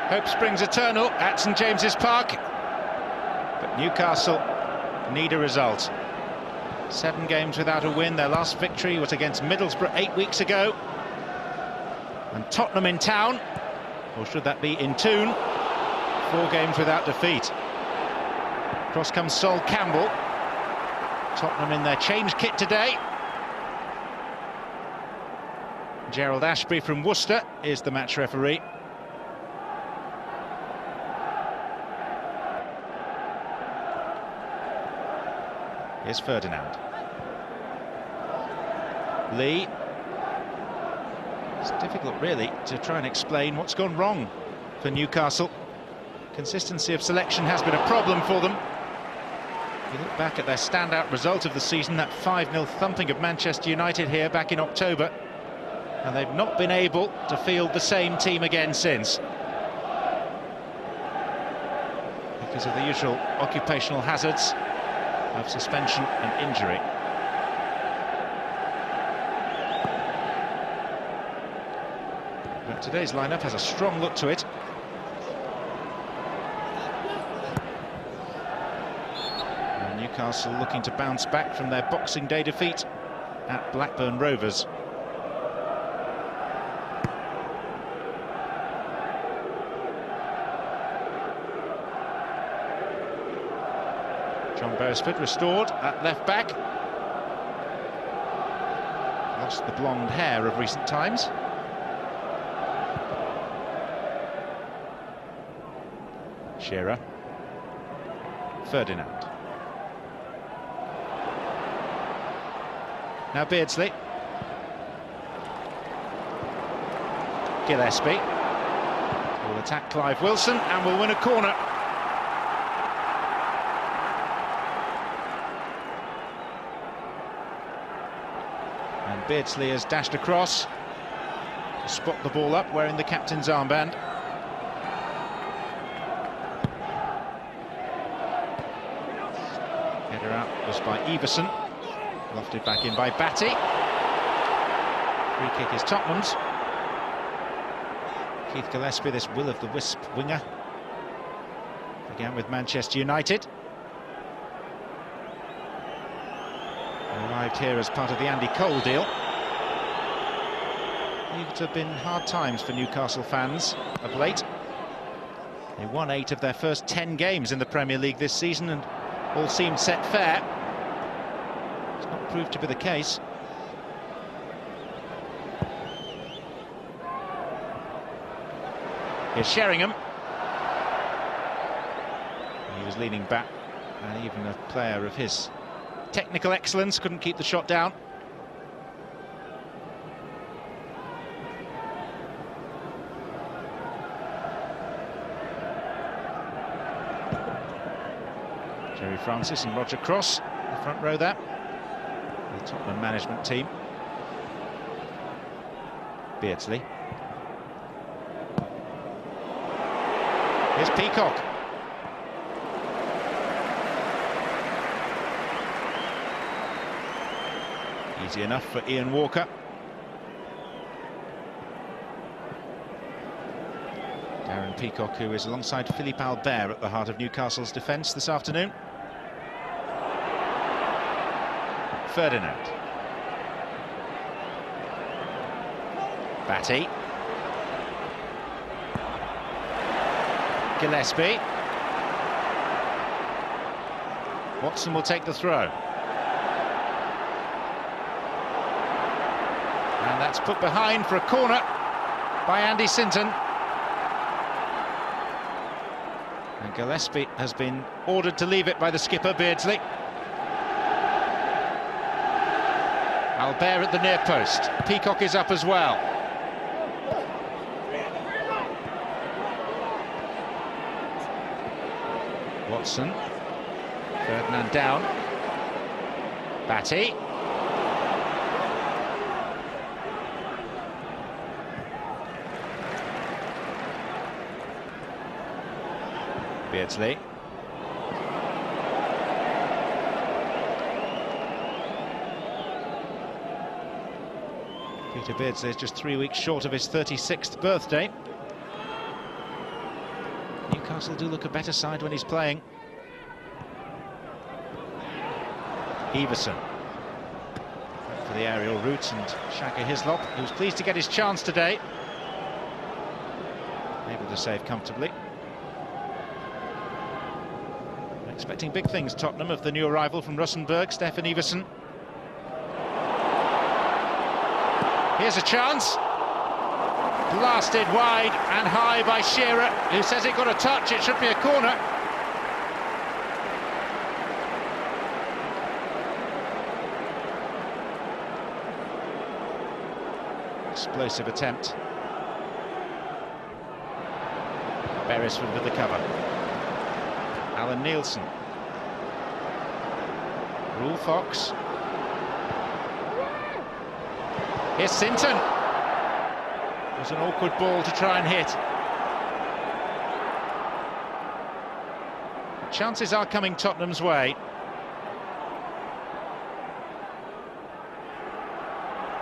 Hope springs eternal at St James's Park, but Newcastle need a result. 7 games without a win. Their last victory was against Middlesbrough 8 weeks ago. And Tottenham in town, or should that be in Toon, 4 games without defeat. Across comes Sol Campbell. Tottenham in their change kit today. Gerald Asbury from Worcester is the match referee. Here's Ferdinand. Lee. It's difficult, really, to try and explain what's gone wrong for Newcastle. Consistency of selection has been a problem for them. You look back at their standout result of the season, that 5-0 thumping of Manchester United here back in October, and they've not been able to field the same team again since, because of the usual occupational hazards of suspension and injury. But today's lineup has a strong look to it. And Newcastle looking to bounce back from their Boxing Day defeat at Blackburn Rovers. John Beresford restored at left back. Lost the blonde hair of recent times. Shearer. Ferdinand. Now Beardsley. Gillespie will attack Clive Wilson and will win a corner. And Beardsley has dashed across to spot the ball up, wearing the captain's armband. Header out was by Everson, lofted back in by Batty. Free kick is Tottenham's. Keith Gillespie, this will-o'-the-wisp winger, began with Manchester United. Arrived here as part of the Andy Cole deal. These have been hard times for Newcastle fans of late. They won 8 of their first 10 games in the Premier League this season, and all seemed set fair. It's not proved to be the case. Here's Sheringham. He was leaning back, and even a player of his technical excellence couldn't keep the shot down. Jerry Francis and Roger Cross, the front row there, the Tottenham management team. Beardsley. Here's Peacock. Easy enough for Ian Walker. Darren Peacock, who is alongside Philippe Albert at the heart of Newcastle's defence this afternoon. Ferdinand. Batty. Gillespie. Watson will take the throw. And that's put behind for a corner by Andy Sinton. And Gillespie has been ordered to leave it by the skipper, Beardsley. Albert at the near post. Peacock is up as well. Watson. Ferdinand down. Batty. Beardsley. Peter Beardsley is just 3 weeks short of his 36th birthday. Newcastle do look a better side when he's playing. Everson for the aerial route, and Shaka Hislop, who's pleased to get his chance today, able to save comfortably. Expecting big things, Tottenham, of the new arrival from Russenburg, Stefan Everson. Here's a chance. Blasted wide and high by Shearer, who says it got a touch, it should be a corner. Explosive attempt. Beresford with the cover. Alan Nielsen. Rule Fox. Here's Sinton. It was an awkward ball to try and hit. Chances are coming Tottenham's way.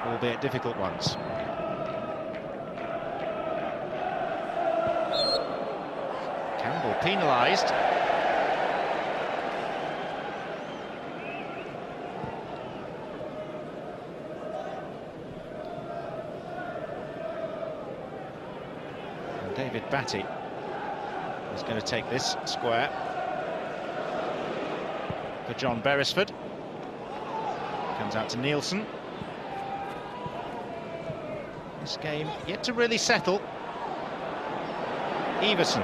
Albeit difficult ones. Campbell penalised. And David Batty is going to take this square for John Beresford. Comes out to Nielsen. This game yet to really settle. Everson.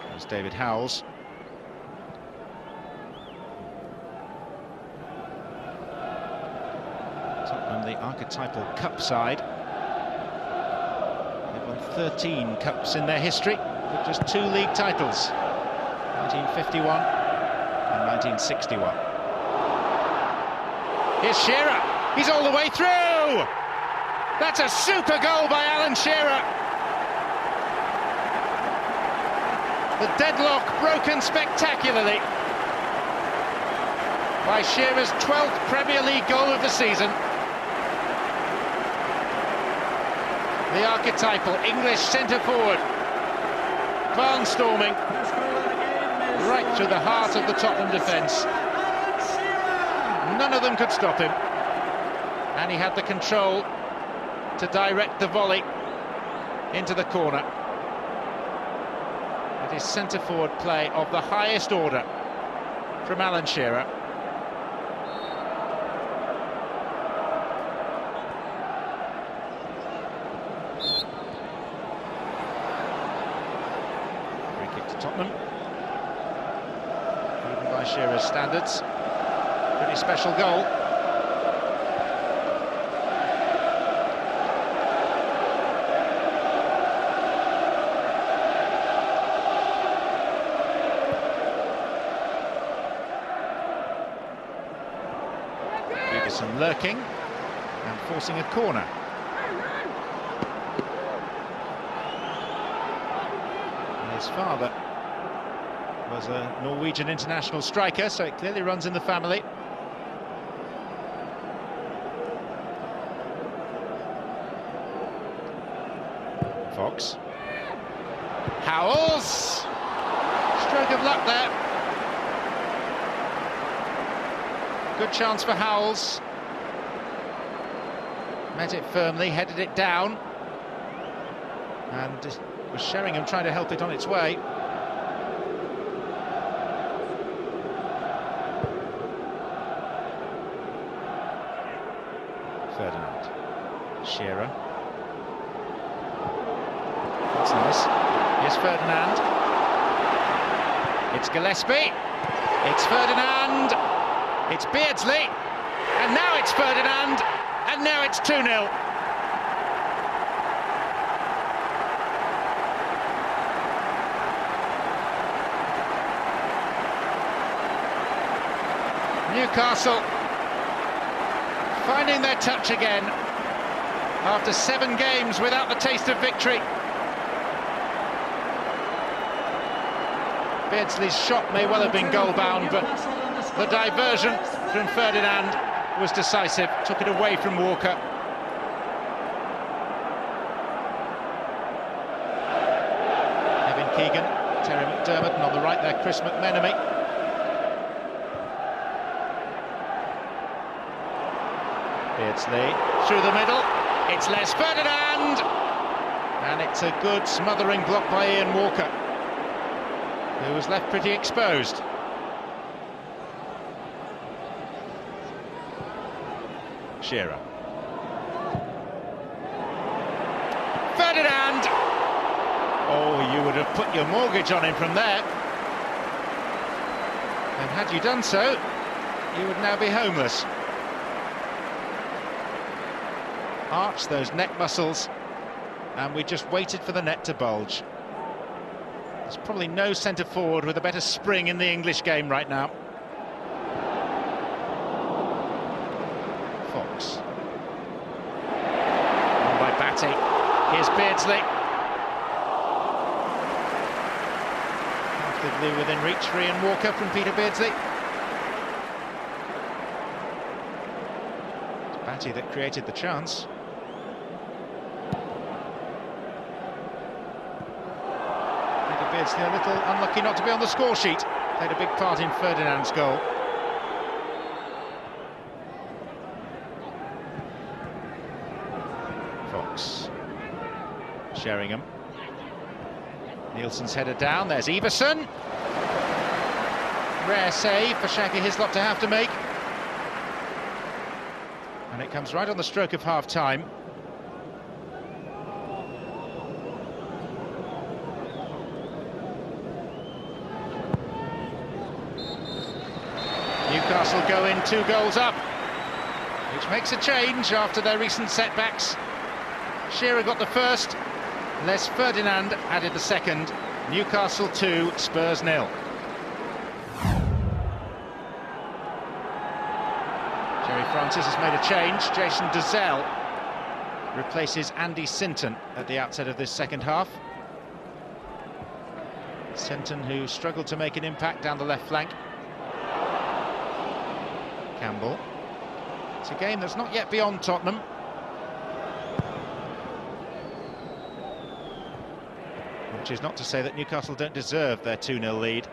There's David Howells. Tottenham, the archetypal cup side. They've won 13 cups in their history, with just 2 league titles, 1951 and 1961. Here's Shearer. He's all the way through. That's a super goal by Alan Shearer. The deadlock broken spectacularly by Shearer's 12th Premier League goal of the season. The archetypal English centre-forward, barnstorming right through the heart of the Tottenham defence. None of them could stop him, and he had the control to direct the volley into the corner. It is centre-forward play of the highest order from Alan Shearer. Free kick to Tottenham. Even by Shearer's standards. Pretty special goal. Ferguson lurking and forcing a corner. His father was a Norwegian international striker, so it clearly runs in the family. Fox. Howells! Stroke of luck there. Good chance for Howells. Met it firmly, headed it down. And was Sheringham trying to help it on its way. Ferdinand. Shearer. That's nice. Here's Ferdinand. It's Gillespie. It's Ferdinand. It's Beardsley. And now it's Ferdinand. And now it's 2-0. Newcastle finding their touch again after 7 games without the taste of victory. Beardsley's shot may well have been goal-bound, but the diversion from Ferdinand was decisive, took it away from Walker, Keegan, Terry McDermott, and on the right there, Chris McMenemy. Beardsley through the middle. It's Les Ferdinand, and it's a good smothering block by Ian Walker, who was left pretty exposed. Shearer. Ferdinand! Oh, you would have put your mortgage on him from there. And had you done so, you would now be homeless. Arch those neck muscles, and we just waited for the net to bulge. There's probably no centre forward with a better spring in the English game right now. Fox. On by Batty. Here's Beardsley. Comfortably within reach for Ian Walker from Peter Beardsley. It's Batty that created the chance. Peter Beardsley a little unlucky not to be on the score sheet. Played a big part in Ferdinand's goal. Fox. Sheringham. Nielsen's headed down. There's Everson. Rare save for Shaggy Hislop to have to make. And it comes right on the stroke of half-time. Newcastle go in 2 goals up, which makes a change after their recent setbacks. Shearer got the first, Les Ferdinand added the second. Newcastle 2, Spurs 0. Jerry Francis has made a change. Jason Dezelle replaces Andy Sinton at the outset of this second half. Sinton, who struggled to make an impact down the left flank. Campbell. It's a game that's not yet beyond Tottenham. Which is not to say that Newcastle don't deserve their 2-0 lead.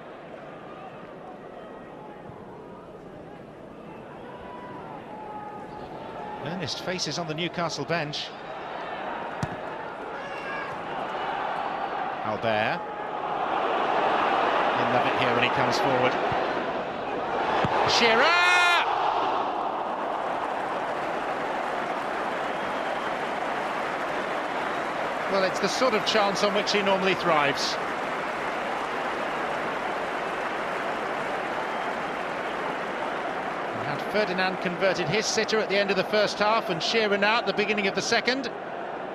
Earnest faces on the Newcastle bench. Albert. He'll love it here when he comes forward. Shearer! Well, it's the sort of chance on which he normally thrives. And had Ferdinand converted his sitter at the end of the first half and Shearer now at the beginning of the second,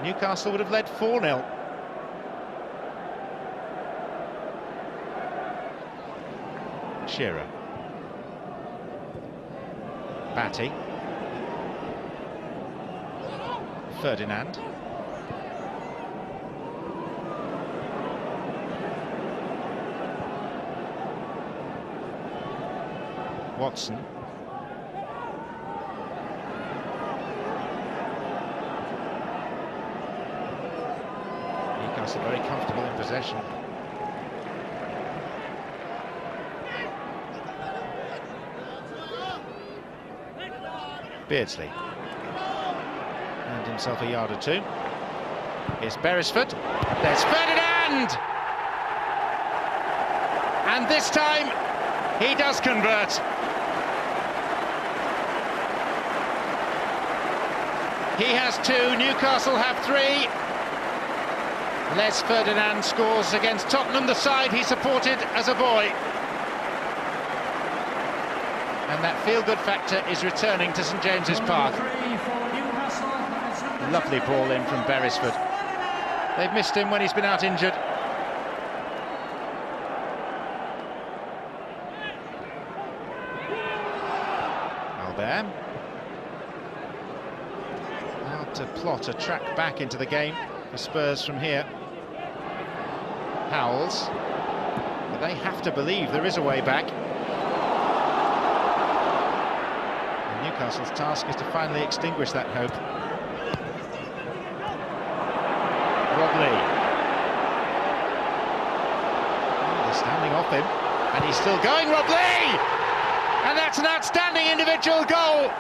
Newcastle would have led 4-0. Shearer. Batty. Ferdinand. Watson. Newcastle very comfortable in possession. Beardsley. Earned himself a yard or two. Here's Beresford. There's Ferdinand! And this time, he does convert. He has 2, Newcastle have 3. Les Ferdinand scores against Tottenham, the side he supported as a boy. And that feel-good factor is returning to St James's Park. Lovely ball in from Beresford. They've missed him when he's been out injured. Albert. Hard to plot a track back into the game for Spurs from here. Howells. But they have to believe there is a way back. And Newcastle's task is to finally extinguish that hope. Robley. off him, and he's still going, Rob Lee! And that's an outstanding individual goal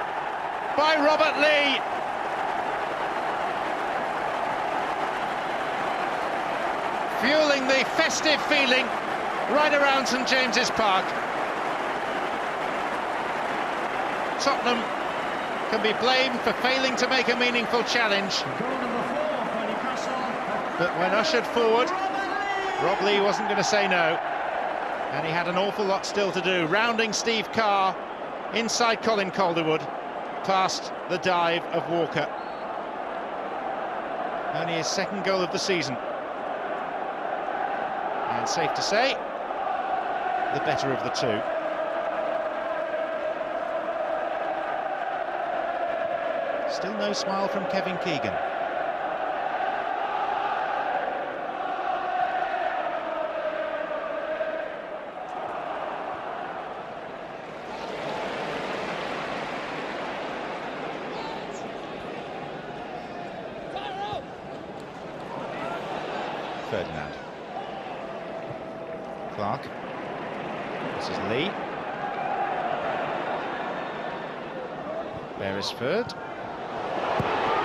by Robert Lee. Fueling the festive feeling right around St James's Park. Tottenham can be blamed for failing to make a meaningful challenge. But when ushered forward, Rob Lee wasn't going to say no. And he had an awful lot still to do, rounding Steve Carr inside Colin Calderwood, past the dive of Walker. Only his second goal of the season. And safe to say, the better of the two. Still no smile from Kevin Keegan. Ferdinand. Clark. This is Lee. Beresford.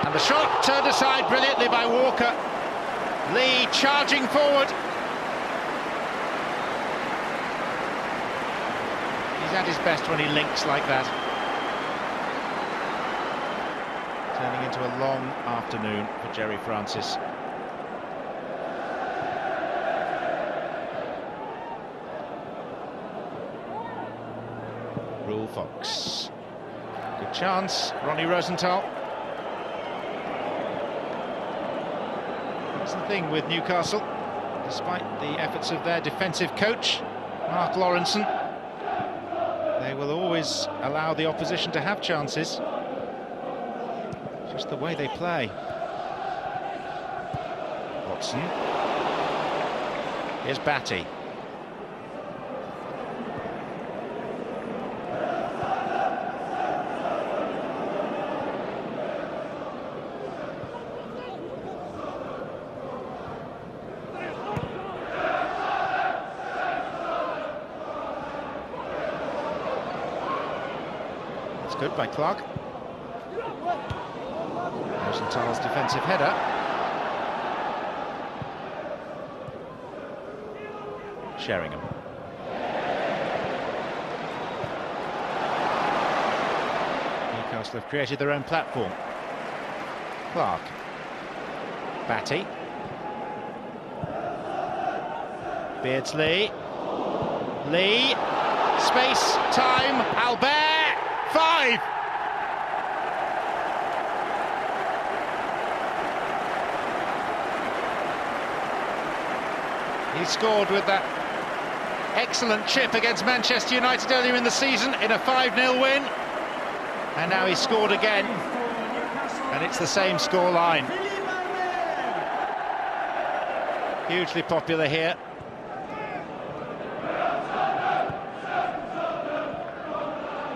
And the shot turned aside brilliantly by Walker. Lee charging forward. He's at his best when he links like that. Turning into a long afternoon for Jerry Francis. Rule Fox. Good chance, Ronnie Rosenthal. That's the thing with Newcastle, despite the efforts of their defensive coach, Mark Lawrenson, they will always allow the opposition to have chances. Just the way they play. Watson. Here's Batty. Good by Clark. Rosenthal's defensive header. Sheringham. Newcastle have created their own platform. Clark. Batty. Beardsley. Lee. Space, time, Albert. 5! He scored with that excellent chip against Manchester United earlier in the season in a 5-0 win. And now he's scored again. And it's the same score line. Hugely popular here.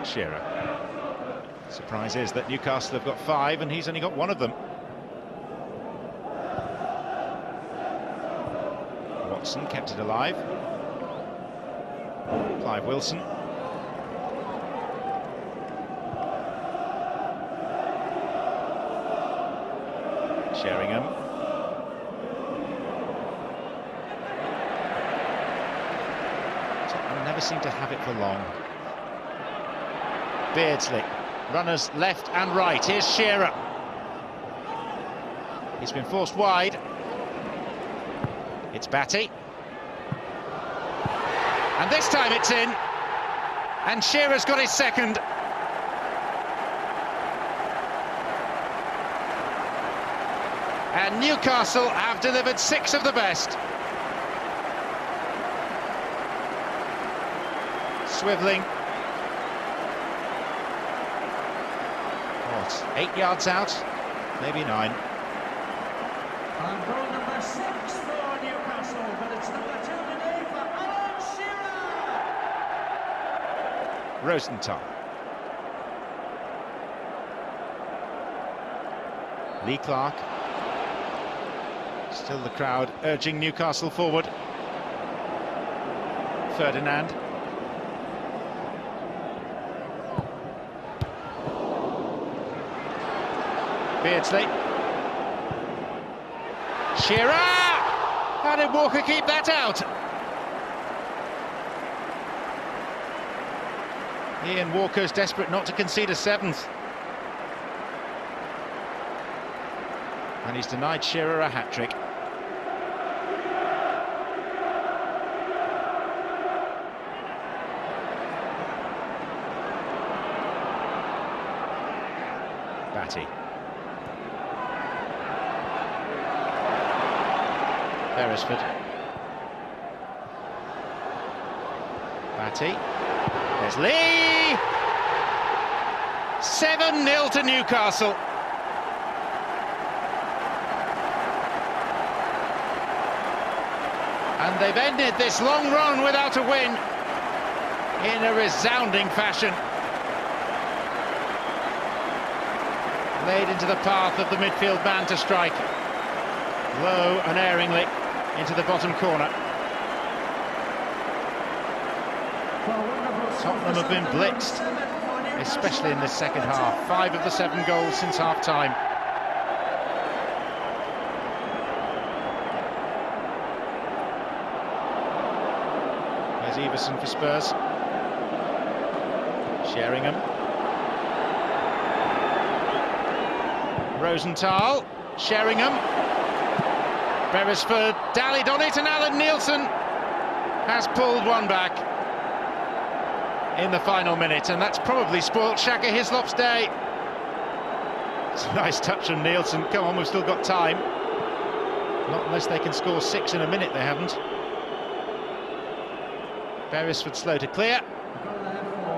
Shearer. Surprise is that Newcastle have got 5 and he's only got 1 of them. Watson kept it alive. Clive Wilson. Sheringham. Tottenham never seem to have it for long. Beardsley, runners left and right. Here's Shearer. He's been forced wide. It's Batty. And this time it's in. And Shearer's got his second. And Newcastle have delivered 6 of the best. Swivelling. 8 yards out, maybe 9. And goal number 6 for Newcastle, but it's number 2 today for Alan Shearer. Rosenthal. Lee Clark. Still the crowd urging Newcastle forward. Ferdinand. Beardsley. Shearer! How did Walker keep that out? Ian Walker's desperate not to concede a 7th. And he's denied Shearer a hat-trick. Batty. Beresford. Batty. There's Lee! 7-0 to Newcastle. And they've ended this long run without a win in a resounding fashion. Laid into the path of the midfield man to strike. Low and erringly into the bottom corner. Tottenham have been blitzed, especially in this second half. 5 of the 7 goals since half-time. Here's Everson for Spurs. Sheringham. Rosenthal. Sheringham. Beresford dallied on it, and Alan Nielsen has pulled one back in the final minute, and that's probably spoilt Shaka Hislop's day. It's a nice touch from Nielsen. Come on, we've still got time. Not unless they can score 6 in a minute, they haven't. Beresford slow to clear,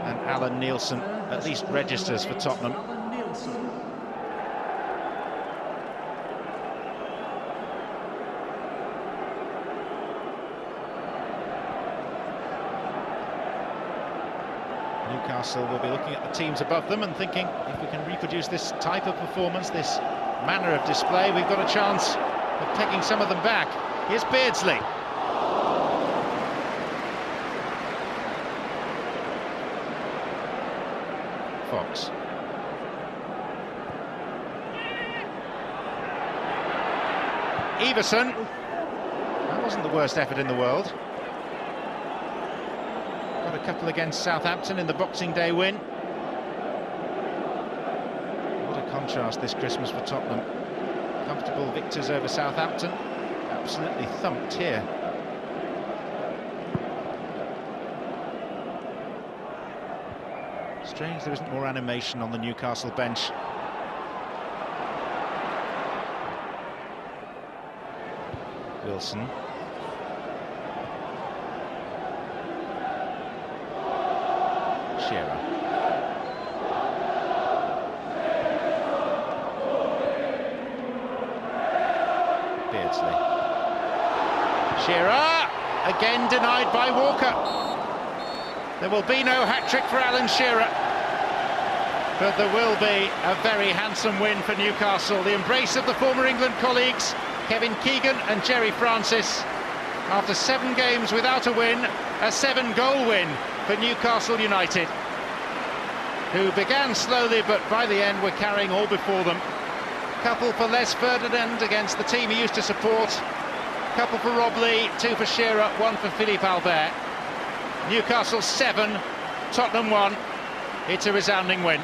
and Alan Nielsen at least registers for Tottenham. Newcastle will be looking at the teams above them and thinking, if we can reproduce this type of performance, this manner of display, we've got a chance of taking some of them back. Here's Beardsley. Fox. Everson. That wasn't the worst effort in the world. Got a couple against Southampton in the Boxing Day win. What a contrast this Christmas for Tottenham. Comfortable victors over Southampton. Absolutely thumped here. Strange there isn't more animation on the Newcastle bench. Wilson. Shearer. Beardsley. Shearer, again denied by Walker. There will be no hat-trick for Alan Shearer, but there will be a very handsome win for Newcastle. The embrace of the former England colleagues, Kevin Keegan and Jerry Francis. After 7 games without a win, a 7-goal win for Newcastle United, who began slowly but by the end were carrying all before them. Couple for Les Ferdinand against the team he used to support. Couple for Rob Lee, 2 for Shearer, 1 for Philippe Albert. Newcastle 7, Tottenham 1. It's a resounding win.